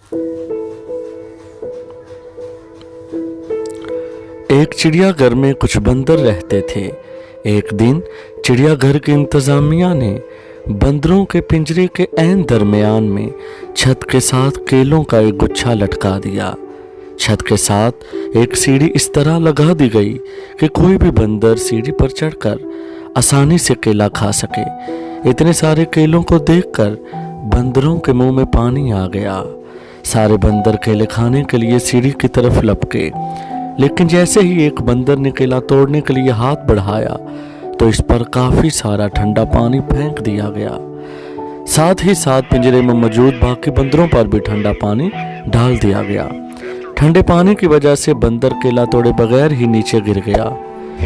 एक चिड़ियाघर में कुछ बंदर रहते थे। एक दिन चिड़ियाघर की इंतजामिया ने बंदरों के पिंजरे के ऐन दरमियान में छत के साथ केलों का एक गुच्छा लटका दिया। छत के साथ एक सीढ़ी इस तरह लगा दी गई कि कोई भी बंदर सीढ़ी पर चढ़कर आसानी से केला खा सके। इतने सारे केलों को देखकर बंदरों के मुंह में पानी आ गया। सारे बंदर केले खाने के लिए सीढ़ी की तरफ लपके, लेकिन जैसे ही एक बंदर ने केला तोड़ने के लिए हाथ बढ़ाया तो इस पर काफी सारा ठंडा पानी फेंक दिया गया। साथ ही साथ पिंजरे में मौजूद बाकी बंदरों पर भी ठंडा पानी डाल दिया गया। ठंडे पानी की वजह से बंदर केला तोड़े बगैर ही नीचे गिर गया।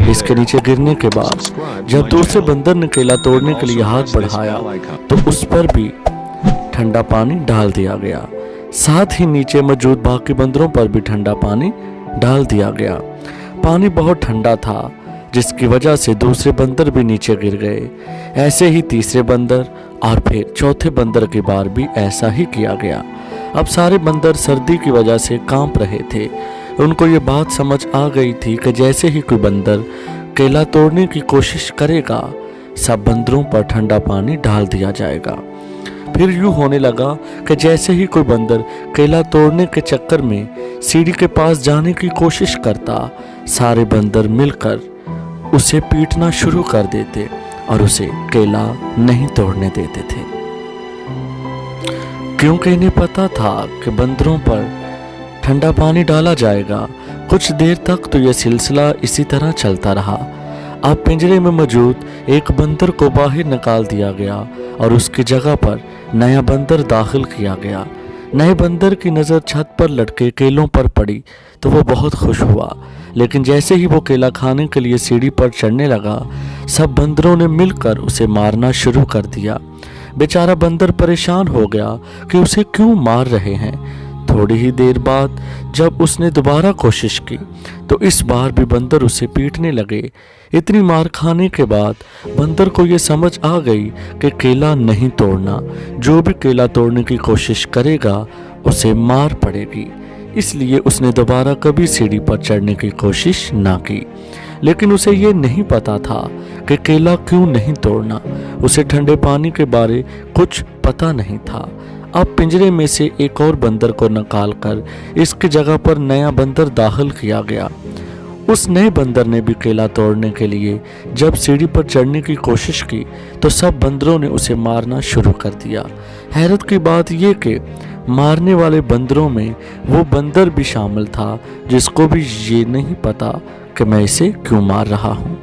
इसके नीचे गिरने के बाद जब दूसरे बंदर ने केला तोड़ने के लिए हाथ बढ़ाया तो उस पर भी ठंडा पानी डाल दिया गया। साथ ही नीचे मौजूद बाकी बंदरों पर भी ठंडा पानी डाल दिया गया। पानी बहुत ठंडा था, जिसकी वजह से दूसरे बंदर भी नीचे गिर गए। ऐसे ही तीसरे बंदर और फिर चौथे बंदर की बार भी ऐसा ही किया गया। अब सारे बंदर सर्दी की वजह से कांप रहे थे। उनको ये बात समझ आ गई थी कि जैसे ही कोई बंदर केला तोड़ने की कोशिश करेगा, सब बंदरों पर ठंडा पानी डाल दिया जाएगा। फिर यूं होने लगा कि जैसे ही कोई बंदर केला तोड़ने के चक्कर में सीढ़ी के पास जाने की कोशिश करता, सारे बंदर मिलकर उसे पीटना शुरू कर देते और उसे केला नहीं तोड़ने देते थे, क्योंकि इन्हें पता था कि बंदरों पर ठंडा पानी डाला जाएगा। कुछ देर तक तो यह सिलसिला इसी तरह चलता रहा। अब पिंजरे में मौजूद एक बंदर को बाहर निकाल दिया गया और उसकी जगह पर नया बंदर दाखिल किया गया। नए बंदर की नज़र छत पर लटके केलों पर पड़ी तो वो बहुत खुश हुआ, लेकिन जैसे ही वो केला खाने के लिए सीढ़ी पर चढ़ने लगा, सब बंदरों ने मिलकर उसे मारना शुरू कर दिया। बेचारा बंदर परेशान हो गया कि उसे क्यों मार रहे हैं। थोड़ी ही देर बाद जब उसने दोबारा कोशिश की तो इस बार भी बंदर उसे पीटने लगे। इतनी मार खाने के बाद बंदर को यह समझ आ गई कि केला नहीं तोड़ना, जो भी केला तोड़ने की कोशिश करेगा उसे मार पड़ेगी। इसलिए उसने दोबारा कभी सीढ़ी पर चढ़ने की कोशिश ना की। लेकिन उसे ये नहीं पता था कि केला क्यों नहीं तोड़ना। उसे ठंडे पानी के बारे कुछ पता नहीं था। अब पिंजरे में से एक और बंदर को निकालकर इसकी जगह पर नया बंदर दाखिल किया गया। उस नए बंदर ने भी केला तोड़ने के लिए जब सीढ़ी पर चढ़ने की कोशिश की तो सब बंदरों ने उसे मारना शुरू कर दिया। हैरत की बात यह कि मारने वाले बंदरों में वो बंदर भी शामिल था जिसको भी ये नहीं पता कि मैं इसे क्यों मार रहा हूँ,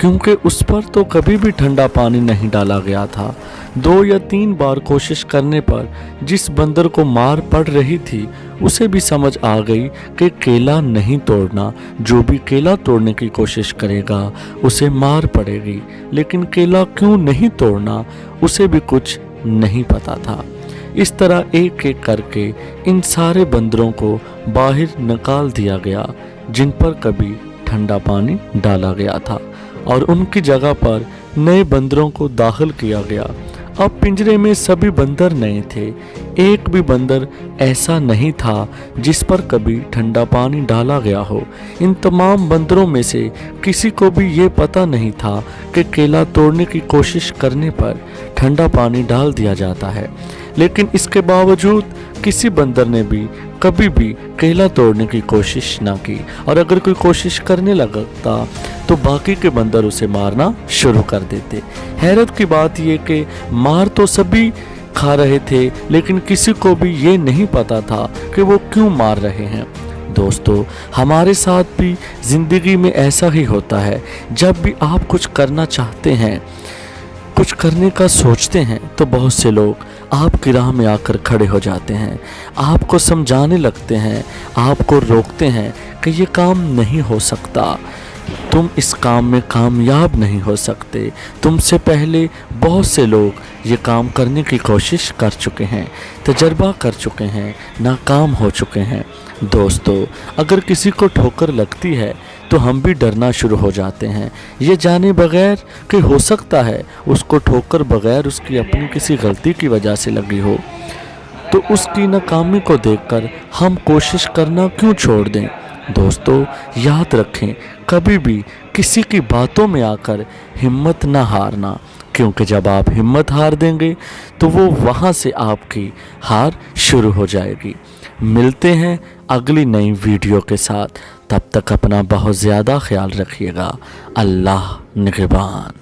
क्योंकि उस पर तो कभी भी ठंडा पानी नहीं डाला गया था। 2 या 3 बार कोशिश करने पर जिस बंदर को मार पड़ रही थी उसे भी समझ आ गई कि केला नहीं तोड़ना, जो भी केला तोड़ने की कोशिश करेगा उसे मार पड़ेगी। लेकिन केला क्यों नहीं तोड़ना उसे भी कुछ नहीं पता था। इस तरह एक एक करके इन सारे बंदरों को बाहर निकाल दिया गया जिन पर कभी ठंडा पानी डाला गया था, और उनकी जगह पर नए बंदरों को दाखिल किया गया। अब पिंजरे में सभी बंदर नए थे। एक भी बंदर ऐसा नहीं था जिस पर कभी ठंडा पानी डाला गया हो। इन तमाम बंदरों में से किसी को भी ये पता नहीं था कि केला तोड़ने की कोशिश करने पर ठंडा पानी डाल दिया जाता है। लेकिन इसके बावजूद किसी बंदर ने भी कभी भी केला तोड़ने की कोशिश ना की, और अगर कोई कोशिश करने लगता तो बाकी के बंदर उसे मारना शुरू कर देते। हैरत की बात यह कि मार तो सभी खा रहे थे, लेकिन किसी को भी ये नहीं पता था कि वो क्यों मार रहे हैं। दोस्तों, हमारे साथ भी जिंदगी में ऐसा ही होता है। जब भी आप कुछ करना चाहते हैं, कुछ करने का सोचते हैं, तो बहुत से लोग आपकी राह में आकर खड़े हो जाते हैं, आपको समझाने लगते हैं, आपको रोकते हैं कि ये काम नहीं हो सकता, तुम इस काम में कामयाब नहीं हो सकते। तुमसे पहले बहुत से लोग ये काम करने की कोशिश कर चुके हैं, तजर्बा कर चुके हैं, नाकाम हो चुके हैं। दोस्तों, अगर किसी को ठोकर लगती है तो हम भी डरना शुरू हो जाते हैं, ये जाने बगैर कि हो सकता है उसको ठोकर बगैर उसकी अपनी किसी गलती की वजह से लगी हो। تو اس کی ناکامی کو دیکھ کر ہم کوشش کرنا کیوں چھوڑ دیں؟ دوستو یاد رکھیں، کبھی بھی کسی کی باتوں میں آ کر ہمت نہ ہارنا، کیونکہ جب آپ ہمت ہار دیں گے تو وہ وہاں سے آپ کی ہار شروع ہو جائے گی۔ ملتے ہیں اگلی نئی ویڈیو کے ساتھ، تب تک اپنا بہت زیادہ خیال رکھیے گا۔ اللہ نگہبان۔